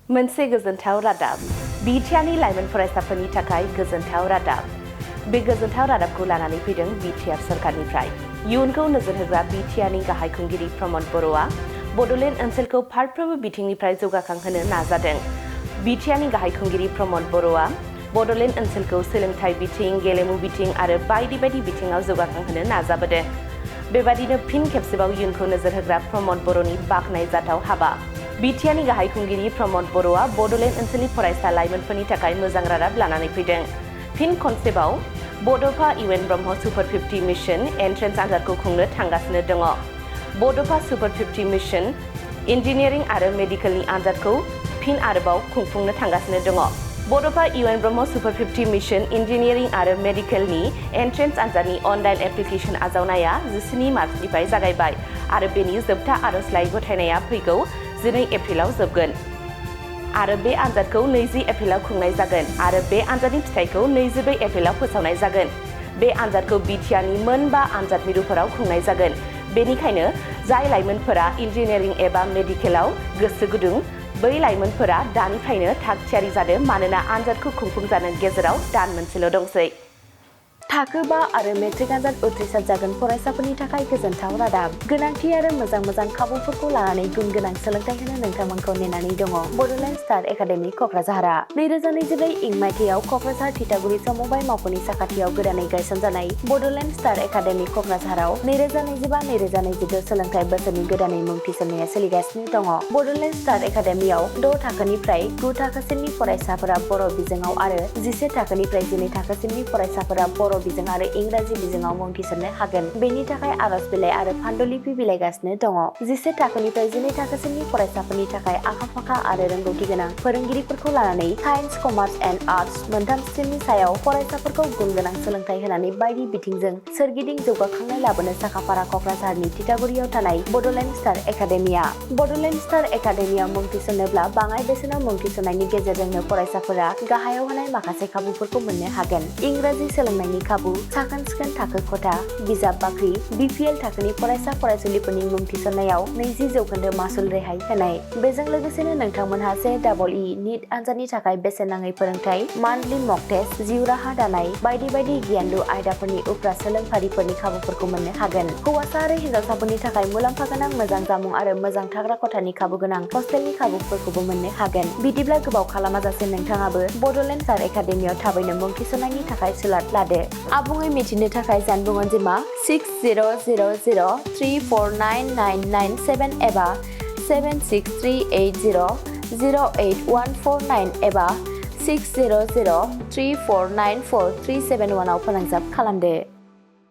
मोनसे गोजोनथाव रादाब बिटिआरनि लाइमोन फरायसाफोरनि थाखाय गोजोनथाव रादाब बे गोजोनथाव रादाबखौ लानानै फैदों बिटिआर सरकारनिफ्राय इयुनखौ नोजोर होग्रा बिटिआरनि गाहाय खुंगिरि प्रमद बर'आ बड'लेण्ड ओनसोलखौ फारफ्रोमबो बिथिंनिफ्राय जौगाखांहोनो नाजादों। बिटिआरनि गाहाय खुंगिरि प्रमद बर'आ बड'लेण्ड ओनसोलखौ सोलोंथाइ बिथिं, गेलेमु बिथिं आरो बायदि बायदि बिथिङाव जौगाखांहोनो नाजाबोदों। बेबादिनो फिन खेबसेबाव इयुनखौ नोजोर होग्रा प्रमद बर'नि बाखनायजाथाव हाबा। बिटिआरनि गाहाय खुंगिरि प्रमद बर'आ बड'लेण्ड ओनसोलनि फरायसा लाइमोनफोरनि थाखाय मोजां रादाब लानानै फैदों। फिन खनसेबाव बड'फा U.N Brahma super 50 mission entrance आनजादखौ खुंनो थांगासिनो दङ। बड'फा सुपार 50 मिशन इन्जिनियारिं आरो मेडिकेलनि आनजादखौ फिन आरोबाव खुंफुंनो थांगासिनो दङ। बड'फा U.N Brahma super 50 mission engineering आरो मेडिकेलनि एन्ट्रेन्स आनजादनि अनलाइन एप्लिकेसन आजावनाया 17 मार्चनिफ्राय जागायबाय आरो बेनि जोबथा आर'जलाइ गथायनाया फैगौ 12 एप्रिलाव जोबगोन आरो बे आनजादखौ 20 एप्रिलाव खुंनाय जागोन आरो बे आनजादनि फिथाइखौ 24 एप्रिलाव फोसावनाय जागोन। बे आनजादखौ बिटिआरनि मोनबा आनजाद मिरुफोराव खुंनाय जागोन। बेनिखायनो जाय लाइमोनफोरा इन्जिनियारिं एबा मेडिकेलाव गोसो गुदुं बै लाइमोनफोरा दानिफ्रायनो थाग थियारि जादों मानोना आनजादखौ खुंफुंजानो गेजेराव दान मोनसेल' दंसै। थाखो 5 आरो मेट्रिक आनजाद उथ्रिसार जागोन फरायसाफोरनि थाखाय गोजोनथाव रादाब। गोनांथि आरो मोजां खाबुफोरखौ लानानै गुन गोनां सोलोंथाइ होनो नोंथांमोनखौ नेनानै दङ। बड'लेण्ड स्टार एकाडेमि क'क्राझारआ 2024 इं मायथाइयाव क'क्राझार थिथागुरि समबाय मावख'नि साखाथियाव गोदानै गायसनजानाय बड'लेण्ड स्टार एकाडेमि क'क्राझाराव 2025-2026 सोलोंथाइ बोसोरनि गोदानै मुं थिसननाया सोलिगासिनो दङ। बड'लेण्ड स्टार एकाडेमियाव 6 थाखोनिफ्राय 9 थाखोसिमनि फरायसाफोरा बर' बिजोङाव आरो 11 थाखोनिफ्राय 12 थाखोसिमनि फरायसाफोरा बर' बिजों आरो इंराजि बिजोङाव मुं थिसननो हागोन। बेनि थाखाय आर'ज बिलाइ आरो फान्डुलिपि बिलाइगासिनो दङ। 11 थाखोनिफ्राय 12 थाखोसिमनि फरायसाफोरनि थाखाय आखा-फाखा आरो रोंगौथि गोनां फोरोंगिरिफोरखौ लानानै साइन्स, कमार्स एन्ड आर्टस मोनथाम स्ट्रिमनि सायाव फरायसाफोरखौ गुन गोनां सोलोंथाइ होनानै बायदि बिथिंजों सोरगिदिं जौगाखांनाय लाबोनो साखाफारा क'क्राझारनि थिथागुरियाव थानाय Bodoland star academia. Bodoland star एकाडेमियाव मुं थिसननोब्ला बाङाइ बेसेनाव मुं थिसननायनि गेजेरजोंनो फरायसाफोरा गाहायाव होनाय माखासे खाबुफोरखौ मोननो हागोन। इंराजि सोलोंनायनि खाबु, साखोन-सिखोन थाखो खथा, बिजाब बाख्रि, BPL थाखोनि फरायसा फरायसुलिफोरनि मुं थिसननायाव 20% मासुल रेहाय होनाय। बेजों लोगोसेनो नोंथांमोनहा JEE नीट आनजादनि थाखाय बेसेन नाङै फोरोंथाय, मान्थलि मक टेस्ट, जिउ राहा दानाय बायदि आयदाफोरनि उफ्रा सोलोंफारिफोरनि खाबुफोरखौ मोननो हागोन। हौवासा आरो हिन्जावसाफोरनि थाखाय मुलाम्फा गोनां मोजां जामुं आरो मोजां थाग्रा खथानि खाबु गोनां हस्टेलनि खाबुफोरखौबो मोननो हागोन। बिदिब्ला गोबाव खालामाजासे नोंथाङाबो बड'लेण्ड स्टार एकाडेमियाव थाबैनो मुं थिसननायनि थाखाय सुलाद लादो। आबुङै मिथिनो थाखाय जानबुं अनजिमा 6000349997 एबा 7638008149 एबा 6003494371 आव फोनांजाब खालामदो।